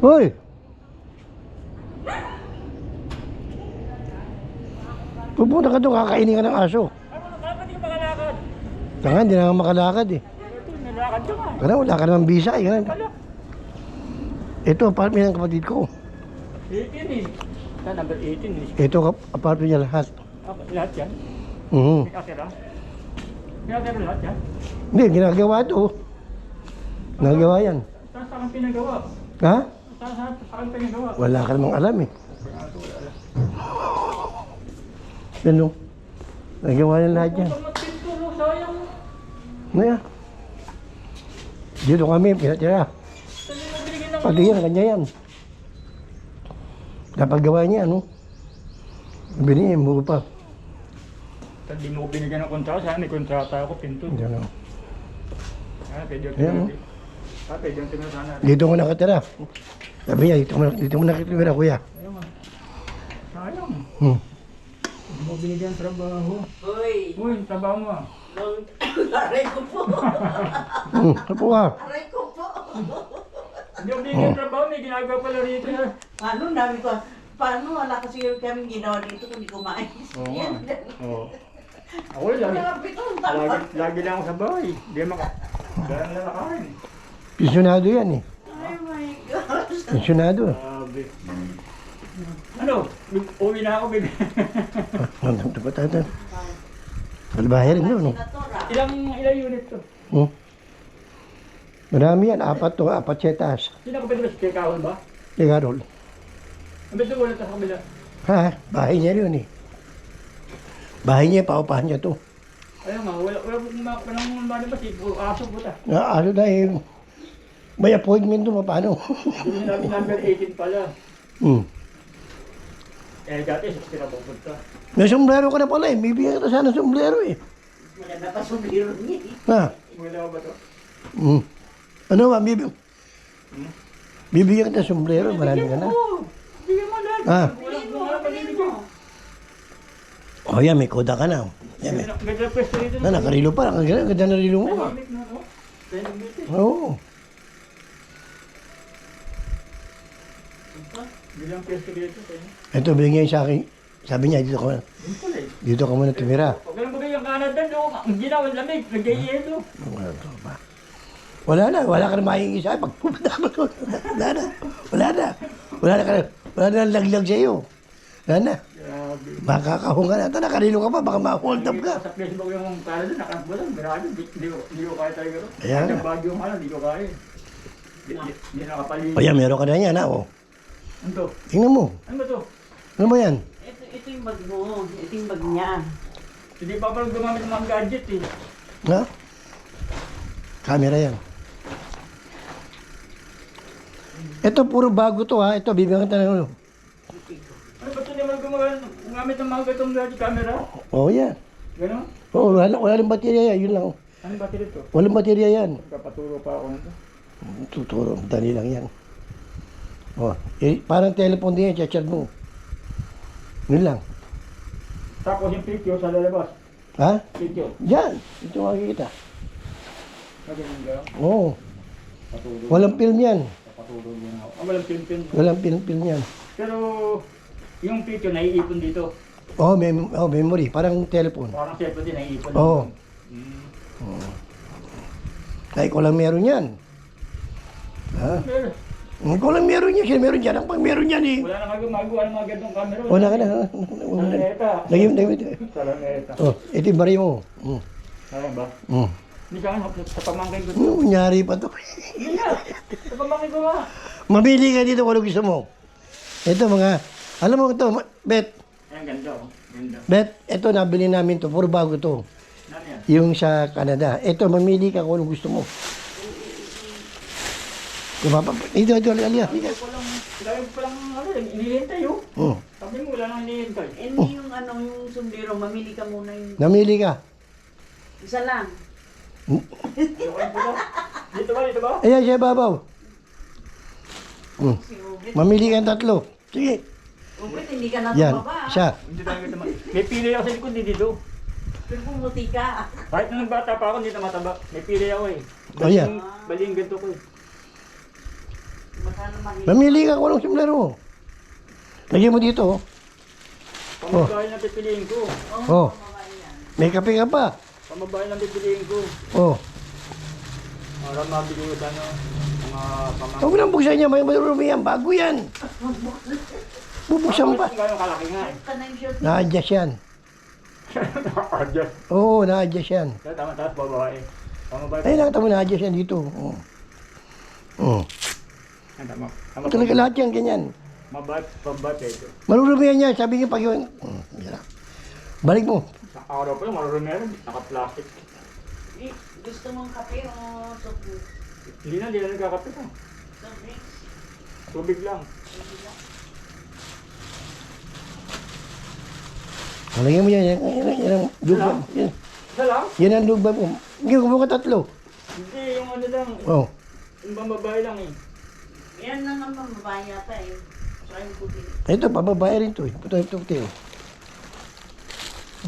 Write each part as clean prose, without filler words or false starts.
Hoy! Pupunta ka doon, kakainin ka ng aso. Bakit hindi ka makalakad? Tanga, hindi na nga makalakad eh. Ito, nalakad ka nga. Kaya wala ka namang visa eh. Ganun. Wala. Ito, apartment ng kapatid ko. 18 eh. Sa number 18 eh. Ito, apartment niya lahat. Lahat yan? Mhm. May kasira? May kasira lahat yan? Hindi, ginagawa ito. Ginagawa yan. Saan sa akin pinagawa? Ha? Saan sa akin pinagawa? Wala ka namang alam eh. Ano? Nagawa yan lahat yan. Kung magpinto, no, sayang. Ano yan? Dito kami, pinatira. Saan mo binigyan ng Pati yan, kanya yan. Dapat gawa niya, ano? Binigyan mo pa. Hindi mo ko binigyan ng kontrata. Saan may kontrata ako, pinto. Yan, oh. Pwede yung Ayan, tingnan. Pwede yung tingnan sana. Dito ko nakatira. Sabi niya, dito mo nakatira, kuya. Ayun nga. Sayang. Hmm. Hindi mo binigyan ng trabaho. Uy, Uy, trabaho mo ah. aray ko po. Apo ka. Aray ko po. Hindi mo binigyan ng trabaho. May ginagawa pala rito. Ano, dami ko. Paano wala kasi kami ginawa dito kung di kumain? Oo nga. Yan. Oo. Ako lagi. Malapit ang tama. Lagi lang ako sa bahay. Hindi maka... Dahil na nakain. Pensyonado yan eh. Ay my gosh. Pensyonado. Sabi. Ano? Uwi na ako, baby. Ano ba tayo? Kalbahe rin yun. Sinatora. Ilang unit to? Hmm. Marami yan. Apat setas. Sino ko pwede ba si Kekawal ba? Ligarol. Ang beto ulit sa kabila. Ha? Bahay niya yun eh. Bahay niya, paupahan niya to. Ayun nga, walang malabas eh. Puro aso puta. Ano dahil may appointment to, paano? Hindi namin number 18 pala. Hmm. Eh, dati 16 na pupunta. May sombrero ka na pala eh. Bibigyan kita sana ng sombrero eh. Maganda pa sumiro niya. Ha? Wala ko ba to? Hmm. Ano ba? Bibigyan kita ng sombrero. Marami ka na. Oo. Bigyan mo lahat. Ha? Wala pagbibigyan. Oh yan, may koda ka na. Yan, may. Ganda pwesto rito. Nakarilo pa. Ang ganda na rilo mo. Ah. Tahimik na ako. Tahimik dito. Oo. Bilang pwesto dito. Tahimik. Ito, binigyan sa akin. Sabi niya, Yun pala eh. dito ka muna tumira. Huwag ka lang bagay yung Canada, no? Ang ginawa, ang lamig. Nag-ielo. Wala ka na maingisa. Pag pupunta ka ba? Wala na laglag sa iyo. Wala na. Grabe. Makakahunga na. Ito, nakarilo ka pa. Baka ma-hold up ka. Sa Facebook yung Canada, nakakbo lang. Grabe. Hindi ko kaya talaga. Ayan. Ang bagyo yung hindi ko kaya. Hindi nakapaligo. O yan, meron ka na yan, ha? O. Ano to? Tingnan mo. Ano ba to? Ano ba yan? Ito yung bag mo. Ito yung bag niya. Hindi pa pala gumamit ng mga gadget eh. Ha? Camera yan. Ito, puro bago to, ha? Ito, bibigyan ka ng ano. Ano ba ito naman gumamit ng mga gatong gadget camera? Oh, yan. Gano'n? Oh, wala lang baterya yan. Yun lang. Ano ba ito? Walang baterya yan. Kapaturo pa ako nito. Tuturo. Dali lang yan. Oh, parang telephone din yan. Charge mo. Yun lang. Tapos yung picture sa lalabas. Ha? Picture. Yan. Ito makikita. Magaling ba? Oo. Paturo. Walang film yan. Paturo din ako. Walang pin-pin. Walang film yan. Pero yung picture naiipon dito. Oh, memory. Parang telephone. Parang cellphone din naiipon. Oo. Hmm. Ay, ko lang meron yan. Ha? Pero Ko lang meron yan. Sino meron yan? Ang pag meron yan eh. wala na gumagawa ng mga gantong camera. Wala ka na. Salaneta. Lagyan. Salaneta. Oh, ito yung bari mo. Ayan ba? Mm. Hindi ka sa pamangkin ko. Ano kunyari pa to? Hindi na. Sa pamangkin ko nga. Mamili ka dito kung ano gusto mo. Ito mga, alam mo ito, Bet. Ayan, ganda oh. Ganda. Bet, ito nabili namin to. Puro bago to. Ano yan? Yung sa Canada. Ito, mamili ka kung ano gusto mo. Ito, alia. Dahil pa lang ano, inihintay oh. Oh, Sabi mo wala nang inihintay. Hindi yung ano, yung sombrero. Mamili ka muna yung namili ka. isa lang. Dito ba? Dito ba? Ayan siya, babaw. Si Ubit. Mamili ka ng tatlo. Sige. Ubit, hindi ka na Yan, tumaba. siya. Hindi tayo naman. May pili ako sa likod dito. Pero pumuti ka. Kahit nung bata pa ako, hindi na mataba. May pili ako eh. Oh, yan. Baling ganito ko eh. Baka naman Manila. Mamili ka kung anong sombrero. Lagyan mo dito. Oh. Pamabahay ng pipiliin ko. Oh. May kape ka pa. Pamabahay ng pipiliin ko. Oh. Para mabili ko sa ano, mga pamangkin. Huwag mo nang buksan niya. May marumi yan. Bago yan. Bubuksan pa. Gano'ng kalaki nga eh. Ka na yung shirt. Na-adjust yan. Adjust. Oo, na-adjust yan. Tama, tapos babae. Pamabahay. Ay, nakita mo na-adjust yan dito. Oh. Oh. Tama. Tama. Talaga lahat yan, ganyan. Mabahay, pambahay peso. Marurumi yan niya. Sabi niya pag yun. Yan. Balik mo. Sa araw pa yung marunong meron. Naka-plastic. Eh, gusto mong kape o soft drinks? Hindi na nagkakape ko. Soft drinks? Tubig lang. Lagyan mo yan. Yan ang lugba. Yan. Isa lang? Yan ang lugba mo. Hindi, kumuha ka tatlo. Hindi, yung ano lang. Oh. Yung pambabae lang eh. Yan lang ang babae yata eh. Saka yung puti. Ito, pababae rin to. Ito, ito.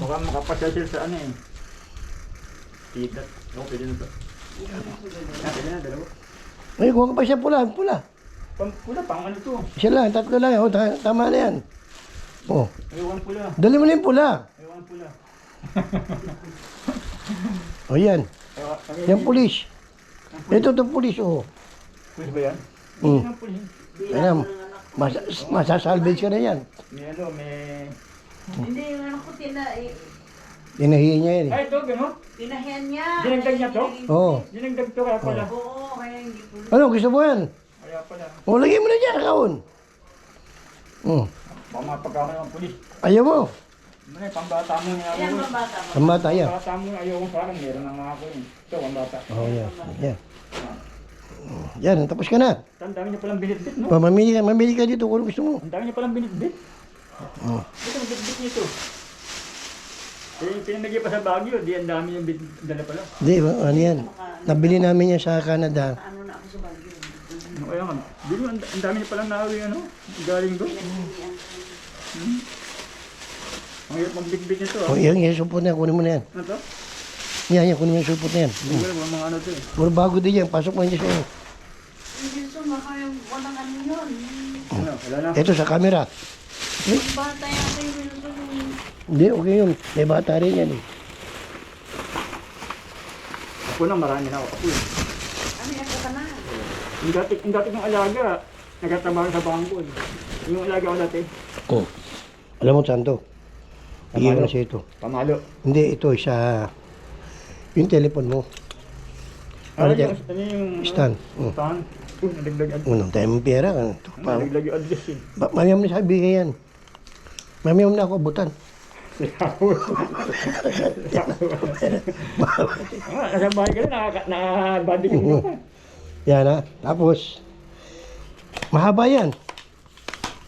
Baka makapasyal sa ano eh. Tigat. Ako pwede na to. Pwede na, dalawa. Ay, kuha ka pa siya pula. Pula. Pula, pang ano to? Siya lang, tatlo lang. Oh, tama na yan. Oh. Ayawan pula. Dali mo na yung pula. Ayawan pula. Oh, yan. Yan pulis. Ito, pulis. Oh. Pulis ba yan? Hmm. Yan ang pulis. Alam, masasalvage ka na yan. May ano, may... Hindi, yung anak ko Tinahiyan niya yan eh. Ay, ito, gano'n? tinahian niya. Dinagdag niya to? Oo. Dinagdag to kaya pala. Oo, kaya hindi ko. Ano, gusto mo yan? Kaya pala. Oh, lagay mo na dyan, kaon. Oh. Baka mapagkamay ng pulis. Ayaw mo. May pambata mo niya Yan ako. ba bata mo? Ang bata yan. Pambata mo ayaw ko sa akin. Meron na nga ako eh. Ito, pambata. Oh, yan. Yan. Oh, yan, tapos ka na. Ang dami niya palang binitbit, no? Oh, mamili ka dito kung ano gusto mo. Ang dami niya palang binitbit. Oh. Ito, ang bitbit nito. Pinamigay pa sa Baguio, di ang dami yung dala pala. Hindi, ano yan. Nabili namin yan sa Canada. Ano na ako sa Baguio. Ano kaya nga? Di mo, ang dami niya palang nahawi, ano? Galing doon. Ang hirap magbitbit nito, Oh, ah. yan, supot na yan. Kunin mo na yan. Ano to? Yan, kunin mo yung supot na yan. Hindi ko alam mga ano to eh. Puro bago din yan. Pasok mo yan sa'yo. Hindi so, makayang walang ano yun. Ano, wala na. Ito sa camera. Yung bata yata yung Wilson. Hindi, okay yun. May bata rin yan eh. Ako na, marami na ako. Ako yun. Ano yan ka na? Yung dati kong alaga, nagtatrabaho sa bangko eh. Yung alaga ko dati, Oh. Alam mo, Santo. Bigyan ko na siya ito. pamalo. Hindi, ito sa... Yung telepon mo. Ano Ano yung, ano yung... Stand. Oh. Stand? Nadagdag address. Unang tayo mong pera. Ito pa. Nadagdag yung address eh. Mamaya mo na sabi ka yan. Mamaya mo na ako butan. Nasa bahay ka na, nakabandi ka na. Yan ha. Tapos, mahaba yan.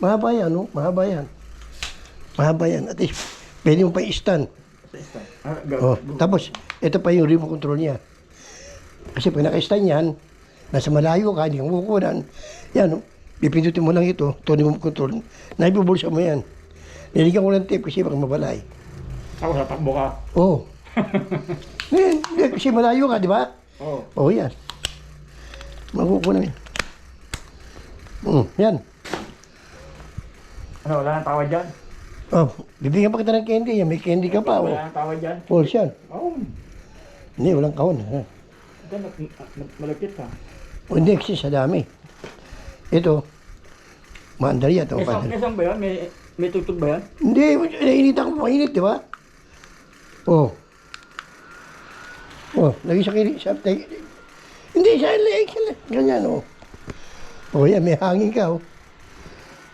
Mahaba yan, no? Mahaba yan. Mahaba yan. At least, pwede mo pa i-stand. Oh, tapos, ito pa yung remote control niya. Kasi pag naka-stand yan, nasa malayo ka, hindi kang kukunan. Yan, no? Pipindutin mo lang ito, remote control. Naibubulsa mo yan. Niligyan ko ng tape kasi baka mabalay. Ako sa takbo ka. Oo. Hindi, kasi malayo ka, di ba? Oo. Oo, yan. Makukunan yan. Yan. Ano, wala nang tawad dyan? Oh, bibigyan pa kita ng candy. Yan, may candy ka pa. Oh. Wala nang tawad dyan? False yan. Oo. Hindi, walang kahon. Ha? Ito, malagkit ka. O, hindi, kasi sa dami. Ito, maandar yan. Isang ba yan? May tutog ba yan? Hindi, nainitan ko mainit, di ba? Oh. Oh, lagi sa kiri. Hindi, sa leg. Ganyan, oh. Oh, yan, may hangin ka, oh.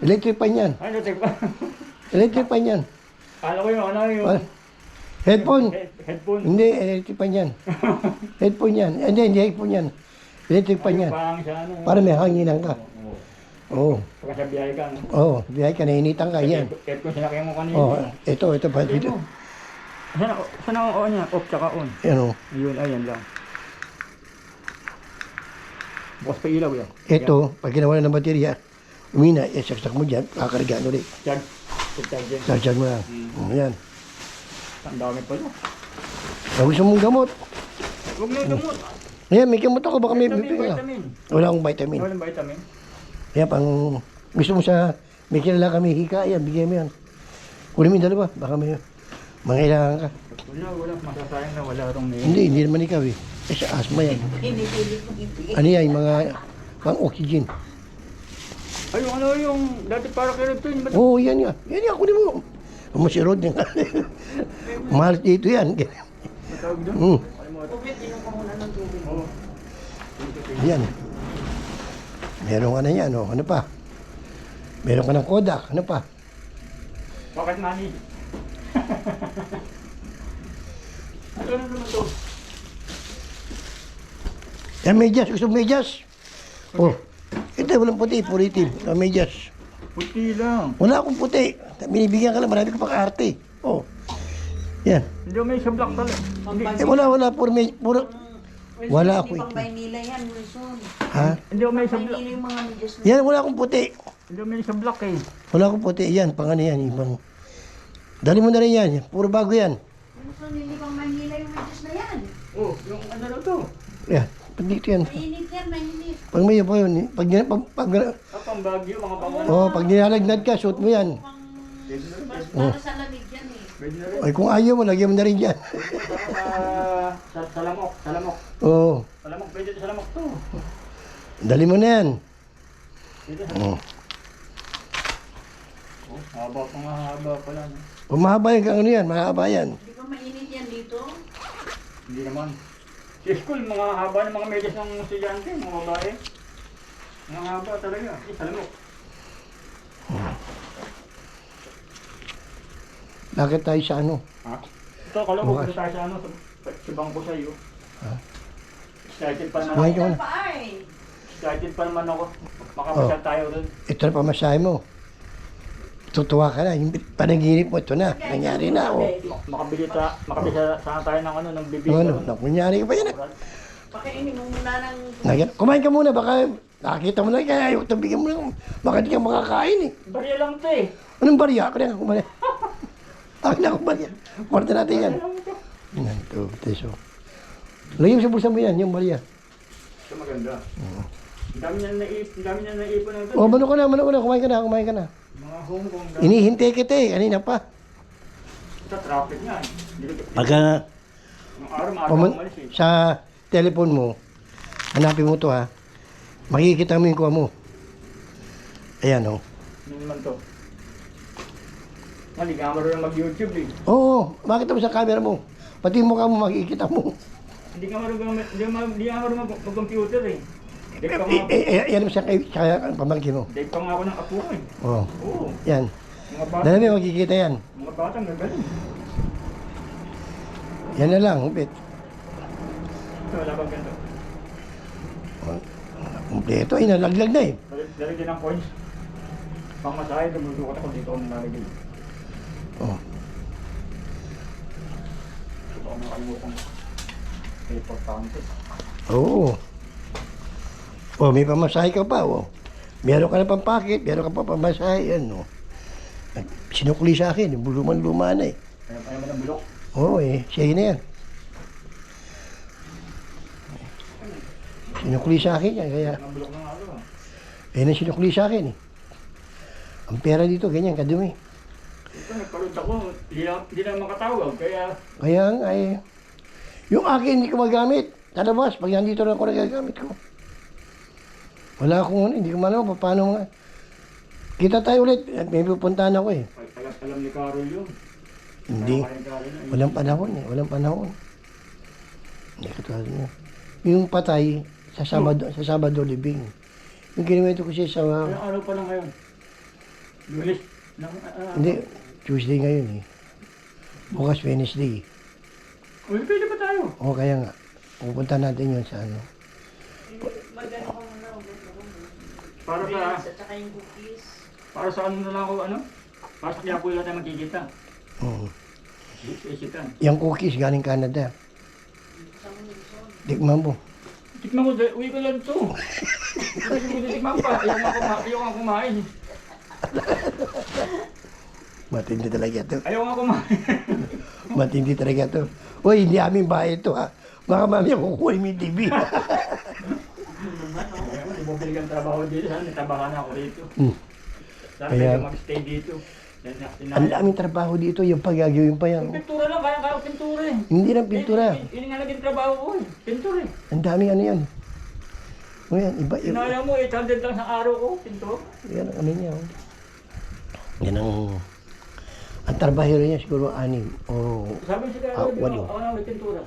Electric pan yan. Ano, tigpa? Electric pan yan. Kala ko yung ano yung... Ah, Headphone. Headphone. Hindi, electric pan yan. Headphone yan. Hindi headphone yan. Electric pan yan. Parang siya ano. Para may hanginan ka. Oo. Oo. Pagka sa biyahe ka. No? Oo, biyahe ka, nainitan ka, yan. Headphone sinakyan mo kanina. Oo, ito pa. Dito. Saan ang on niya? Off tsaka on. Yan, oh. Yun, ayan lang. Bukas pa ilaw yan. Ito, pag ginawa na ng baterya, umina, saksak mo dyan, kakargaan ulit. Charge. Charge yan. Charge mo na. Yan. Ang dami pala. Pag gusto mong gamot. Huwag na yung gamot. Ayan, may gamot ako, baka may Vitamin, bibigyan ka. vitamin. Wala akong vitamin. Walang vitamin. Kaya pang gusto mo sa may kilala kami hika, yan, bigyan mo yan. Kunin mo yung dalawa, baka may mangailangan ka. Wala. Masasayang na wala rong may... Hindi naman ikaw eh. Kasi asma yan. Pinipili ko ibigay. Ano yan, yung mga pang oxygen. Ay, yung dati para kay Rod yun. Oo, yan yan. Yan yan, kunin mo. Mo si Rod yan. Mahal dito yan. Matawag doon. Hmm. Tubig, inom ko muna ng tubig. Oo. Yan. Meron ka na yan, oh. Ano pa? Meron ka ng Kodak. Ano pa? Bakit mani? Ano naman to? Yan, medyas. Gusto mo medyas? Oh. Ito, walang puti. Puro itim. Ito, medyas. Puti lang. Wala akong puti. Binibigyan ka lang. Marami ka pa kaarte. Oh. Yan. Hindi may sa black talaga. Eh, wala. Puro. Wala ako Hindi pang ito. Maynila yan, Wilson. Ha? Hindi may sa black. Maynila yung mga medyas na. Yan, wala akong puti. Hindi may sa black eh. Wala akong puti. Yan, pang ano yan. Ibang. Dali mo na rin yan. Puro bago yan. Wilson, hindi pang Maynila yung medyas na yan. Oh, yung ano na to? Yan. Pag dito yan. Mainit yan, mainit. Pag may pa yun. Pang Baguio, mga pang ano. Oh, pag nilalagnat ka, suot mo yan. Pang, Pwede na rin. para sa lamig yan eh. Pwede na rin. Ay, kung ayaw mo, lagyan mo na rin yan. Salamok. Oo. Salamok, pwede sa salamok to. Dali mo na yan. Pwede sa... Oh. Oh, haba pala. No? Kung mahaba yan, kang ano yan, mahaba yan. Hindi ba mainit yan dito? Hindi naman. Sa school, mga haba ng mga medyas ng estudyante, mga babae. Mga haba talaga. Salamok. Bakit tayo sa ano? Ha? Ito, kala ko Bukas. punta tayo sa ano, sa bangko sa'yo. Ha? Excited pa naman Kumain ako. ka muna. Pa ay. Excited pa naman ako. Makapasyal tayo doon. Ito na pamasahe mo. Tutuwa ka na. Yung panaginip mo, ito na. Nangyari na. Oh. Makabili sana tayo ng ano, ng bibig. Ano? Nangyari ka pa yan. Pakainin mo muna ng... Kumain ka muna. Baka nakakita mo na. Kaya ayaw ito bigyan mo na. Baka di ka makakain eh. Barya lang ito eh. Anong barya? Ako na kumain. Ako na kumain. Kwarta natin yan. Barya lang ito. Yan, ito. Teso. Lagyan mo sa bulsa mo yan. Yung barya. Ito maganda. Ang dami niya naipon ng Oh, mano ka na. Kumain ka na. Mga Hong Kong. Inihintay kita eh. Kanina pa. Sa traffic nga eh. Hindi ko- Pagka Ang araw umalis eh. sa telepon mo, hanapin mo to ha. Makikita mo yung kuha mo. Ayan oh. Ano naman to? Hindi ka marunong mag-YouTube eh. Oo, makita mo sa camera mo. Pati yung mukha mo makikita mo. Hindi ka marunong mag-computer eh. Dave pa nga Yan mo siya kaya pamalaki mo. Dave pa nga ako ng apo ko eh. Oo. Oo. Yan. Mga bata. Dala mo makikita yan. Mga bata gagaling. Yan na lang, upit. Ito, wala bang ganito? Kompleto, ay nalaglag na eh. Dali din ang coins. Pang masahe, dumudukot ako dito ako nilalagay. Oh. Ito ako nakalimutan. Importante. Oo. Oh, may pamasahe ka pa, oh. Meron ka na pang packet, meron ka pa pamasahe, yan, oh. Sinukli sa akin, luma na eh. Ayaw mo ng bulok. Oo eh, siya na yan. Sinukli sa akin yan, kaya... Ang bulok ng ano. Ayun ang sinukli sa akin eh. Ang pera dito, ganyan, kadumi. Ito, nagkalod ako. Hindi na makatawag. Kaya, Kaya nga eh. Yung akin hindi ko magamit. Sa labas, pag nandito na ako nagagamit ko. Wala akong ano, hindi ko malaman paano nga. Kita tayo ulit, may pupuntahan ako eh. alam ni Carol yun. Hindi, Kaya Carol na, walang panahon eh, walang panahon. Hindi katulad niya. Yung patay, sa Sabado libing. Yung kinuwento ko siya sa... Ilang araw pa lang ngayon? Lunes? Hindi, Tuesday ngayon eh. Bukas Wednesday. Uy, pwede ba tayo? O kaya nga, pupunta natin yun sa ano. Magano ko muna. Para sa, At saka yung cookies. para sa ano na lang ako, ano? Para sa Quiapo lang tayo magkikita. Oo. Isitan. Yung cookies galing Canada. Tikman mo. Tikman ko, uwi ko lang ito. Tikman pa. Ayaw nga kumain. Matindi talaga to. Ayaw nga kumain. Matindi talaga to. Uy, hindi aming bahay ito ha. Baka mamaya kukuha mo yung TV. bumili kang trabaho dito, sana may trabaho na ako rito. Sana Kaya- pwede mag-stay dito. Yan, Ang daming trabaho dito, yung pagagawin pa yan. Yung pintura lang, kaya pintura eh. Hindi lang pintura. Yun nga naging trabaho ko eh. Pintura eh. Ang daming ano yan. O yan, iba, iba. Sinaya mo, 800 lang sa araw ko, pintura. Yan ang ano niya. Oh. Yan ang trabahero niya siguro 6 o Sabi siya, walo. ako na may pintura.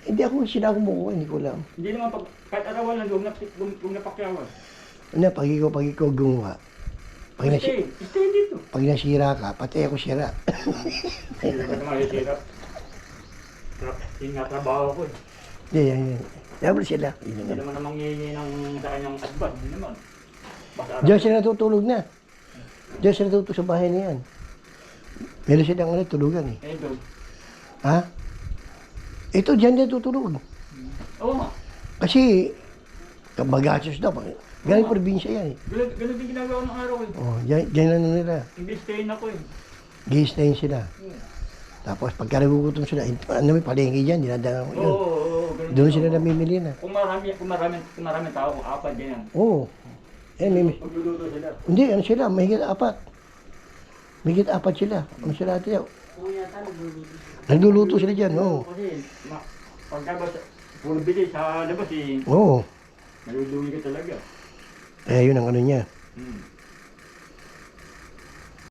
Hindi ako sila kumukuha, hindi ko alam. Hindi naman pag, kahit arawan lang, kung napakyawan. Ano, pag ikaw gumawa, Stay dito. pag nasira ka, pati ako sira. Hindi naman makikirap. Yun nga trabaho ko eh. Yan. Dapat sila. Hindi naman namang ngihingi ng sa kanyang advance. Hindi naman. Basta Diyan sila natutulog na. Diyan sila natutulog sa bahay na yan. Meron silang ano, tulugan eh. Eh, doon. Ha? Ito, diyan din tutulog. Oo nga. Kasi, kabagasos daw. Galing probinsya yan eh. Ganun din ginagawa ng araw eh. Oh, diyan na nila. Investayin ako eh. Gistayin sila. Tapos pagka nagugutom sila, ano may palengke dyan, dinadala ko yun. Oo, ganun Doon din sila ako. namimili na. Kung marami tao, kung apat ganyan. Oo. Magluluto sila. Hindi, ano sila, mahigit 4. Mahigit 4 sila. Ano sila ate? Kuya, nagluluto. Nagluluto sila dyan, oo. Kasi, pagka ba, puro bili sa labas eh, Oo. naluluwi ka talaga. Kaya yun ang ano niya. Hmm.